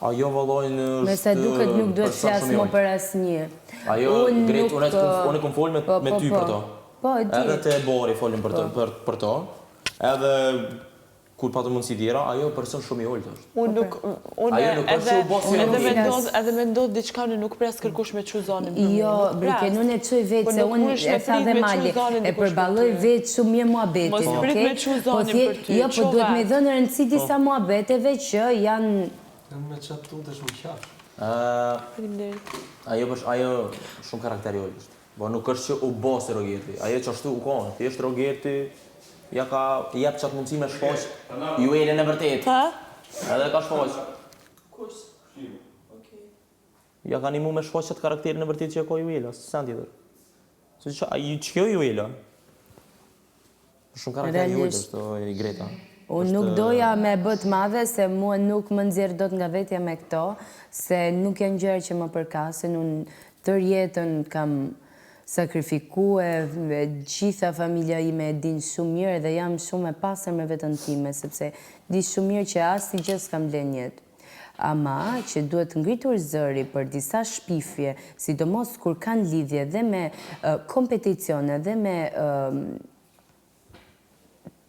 Ajo vallojnë është... Me sa duket nuk duhet flasë më për asnjë. Ajo, Gret, unë e kom folë me ty për to. Po, e di. Edhe te Bori folëm për to. Edhe kur patë mundësi tjera, ajo person shumë i ollët është. Edhe me ndodhë diçka në nuk pres kërkush me që zonin për mu. Jo, Briken, unë e qoj vetë se unë e tha dhe Mali, e përballoj vetë shumë mirë muhabetin, Mos prit me që zonin për ty. Jo, po duhet me dhënë rëndësi disa muhabeteve që janë... Janë me qatë tu dhe shumë qafë. Ajo shumë karakteri ollët është. Po nuk është që u bosë Rogerti. Ajo që ashtu u konë, thjesht Rogerti ja ka jep qatë mundësi me shfaq Juelën e vërtet. Edhe ka shfaq. Kush? Ja ka nimu me shfaq qatë karakterin e vërtet që e ka Juela, së sen tjetër. Se që kjo Juela? Shumë karakteri Juelës është i Greta. Unë nuk doja me bët madhe se mua nuk më nxjerr dot nga vetja me këto, se nuk janë gjëra që më përkasin, unë tër jetën kam sakrifikue, gjitha familja ime e din shumë mirë dhe jam shumë e pastër me veten time, sepse di shumë mirë që asnjë gjë s'kam lënë jetë. Ama që duhet ngritur zëri për disa shpifje, sidomos kur kanë lidhje dhe me kompeticione dhe me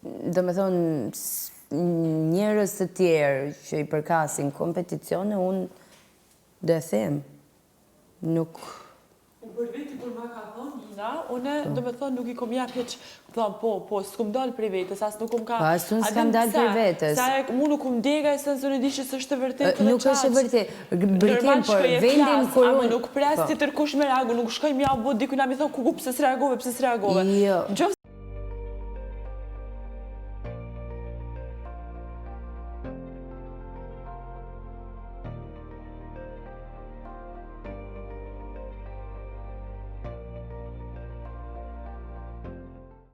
do me thonë njerëz të tjerë që i përkasin kompeticione, unë dhe them, nuk... Për veti kur ma ka thonë Nina, une do me thonë nuk i kom jap heq, thonë po, s'kom dalë prej vetës, as nuk kom ka... Po, as unë s'kam dalë prej vetës. Mu nuk kom dega e se nëzë në di që s'është të vërtet dhe nuk është e vërtet. Briken, por vendin kur unë... Ama nuk pres të tërkush me reagu, nuk shkoj mja bo dikuna mi thonë ku pse s'reagove, pse s'reagove. Jo.